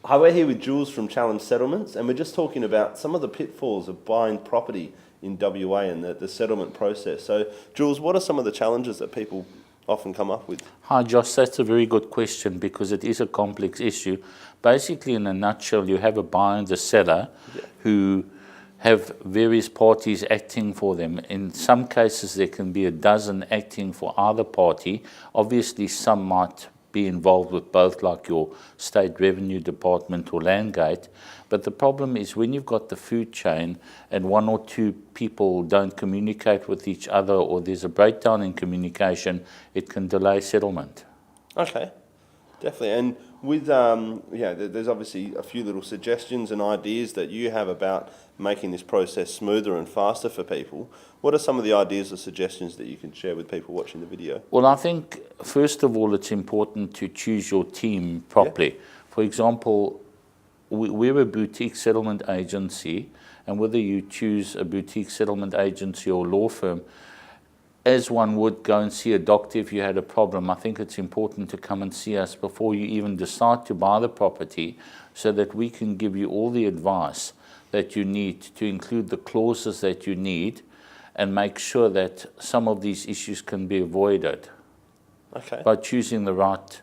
Hi, we're here with Jules from Challenge Settlements, and we're just talking about some of the pitfalls of buying property in WA and the settlement process. So, Jules, what are some of the challenges that people often come up with? Hi, Josh. That's a very good question because it is a complex issue. Basically, in a nutshell, you have a buyer and a seller who have various parties acting for them. In some cases, there can be a dozen acting for either party. Obviously, some might be involved with both, like your state revenue department or Landgate. But the problem is when you've got the food chain and one or two people don't communicate with each other, or there's a breakdown in communication, it can delay settlement. Okay, definitely. And with there's obviously a few little suggestions and ideas that you have about making this process smoother and faster for people. What are some of the ideas or suggestions that you can share with people watching the video? Well, I think first of all, it's important to choose your team properly. For example, we're a boutique settlement agency, and whether you choose a boutique settlement agency or law firm, as one would go and see a doctor if you had a problem, I think it's important to come and see us before you even decide to buy the property, so that we can give you all the advice that you need to include the clauses that you need and make sure that some of these issues can be avoided. Okay. By choosing the right,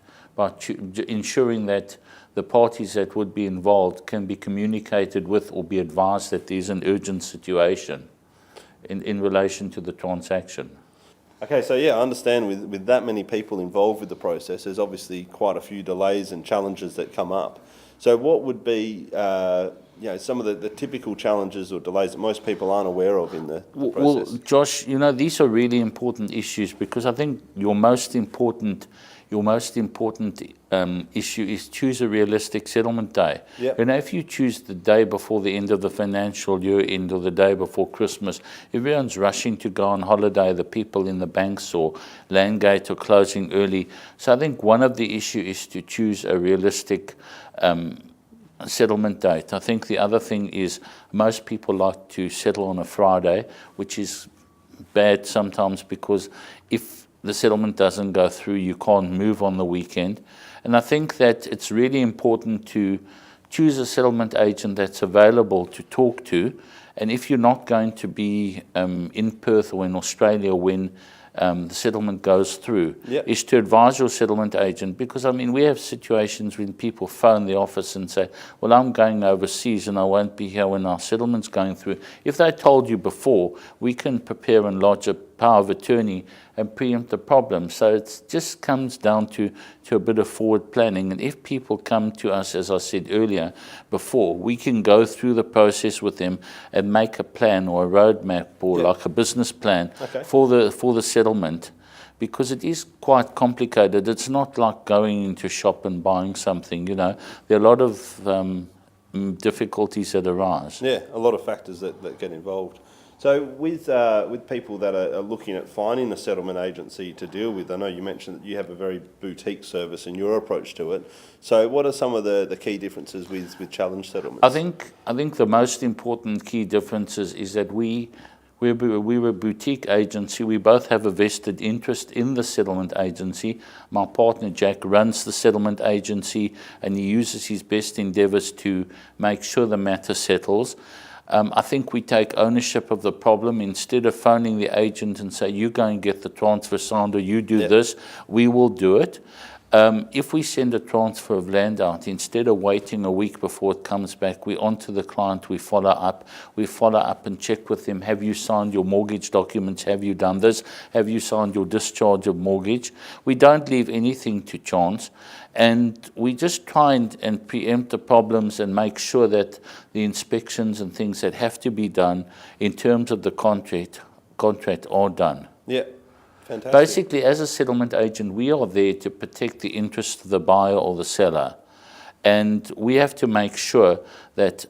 ensuring that the parties that would be involved can be communicated with or be advised that there's an urgent situation in relation to the transaction. Okay, so I understand with that many people involved with the process, there's obviously quite a few delays and challenges that come up. So what would be some of the typical challenges or delays that most people aren't aware of in the process? Well, Josh, these are really important issues, because I think your most important issue is choose a realistic settlement day. Yep. If you choose the day before the end of the financial year end or the day before Christmas, everyone's rushing to go on holiday. The people in the banks or Landgate are closing early. So I think one of the issues is to choose a realistic settlement date. I think the other thing is most people like to settle on a Friday, which is bad sometimes, because if the settlement doesn't go through, you can't move on the weekend. And I think that it's really important to choose a settlement agent that's available to talk to. And if you're not going to be in Perth or in Australia when the settlement goes through, is to advise your settlement agent, because we have situations when people phone the office and say, well, I'm going overseas and I won't be here when our settlement's going through. If they told you before, we can prepare and lodge a power of attorney and preempt the problem. So it just comes down to a bit of forward planning. And if people come to us, as I said earlier before, we can go through the process with them and make a plan or a roadmap or like a business plan for the settlement, because it is quite complicated. It's not like going into a shop and buying something. There are a lot of difficulties that arise. Yeah, a lot of factors that get involved. So with people that are looking at finding a settlement agency to deal with, I know you mentioned that you have a very boutique service in your approach to it. So what are some of the key differences with Challenge Settlements? I think the most important key differences is that we're a boutique agency. We both have a vested interest in the settlement agency. My partner Jack runs the settlement agency, and he uses his best endeavours to make sure the matter settles. I think we take ownership of the problem. Instead of phoning the agent and say, you go and get the transfer signed or you do this, we will do it. If we send a transfer of land out, instead of waiting a week before it comes back, we're on to the client, we follow up and check with them. Have you signed your mortgage documents? Have you done this? Have you signed your discharge of mortgage? We don't leave anything to chance. And we just try and preempt the problems and make sure that the inspections and things that have to be done in terms of the contract are done. Yeah, fantastic. Basically, as a settlement agent, we are there to protect the interests of the buyer or the seller. And we have to make sure that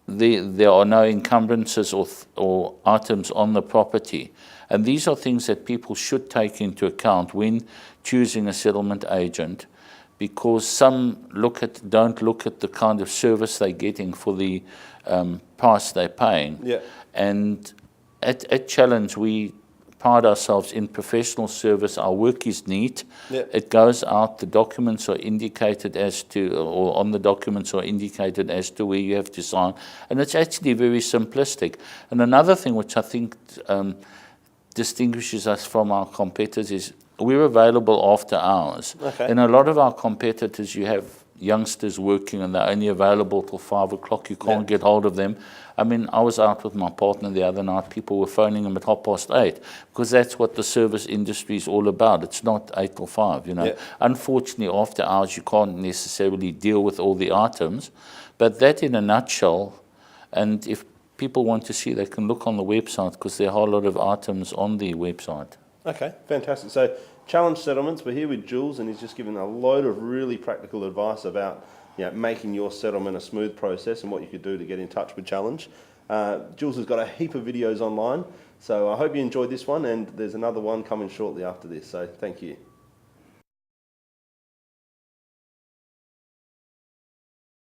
there are no encumbrances or items on the property. And these are things that people should take into account when choosing a settlement agent, because some don't look at the kind of service they're getting for the price they're paying. Yeah. And at Challenge, we pride ourselves in professional service. Our work is neat. Yep. It goes out. The documents are indicated as to, or on the documents are indicated as to where you have to sign, and it's actually very simplistic. And another thing which I think distinguishes us from our competitors is we're available after hours. Okay. And a lot of our competitors, you have youngsters working and they're only available till 5 o'clock. You can't get hold of them. I mean, I was out with my partner the other night. People were phoning them at 8:30 because that's what the service industry is all about. It's not 8 till 5, you know. Unfortunately, after hours, you can't necessarily deal with all the items. But that in a nutshell, and if people want to see, they can look on the website because there are a whole lot of items on the website. Okay, fantastic. So Challenge Settlements, we're here with Jules, and he's just given a load of really practical advice about making your settlement a smooth process and what you could do to get in touch with Challenge. Jules has got a heap of videos online, so I hope you enjoyed this one, and there's another one coming shortly after this, so thank you.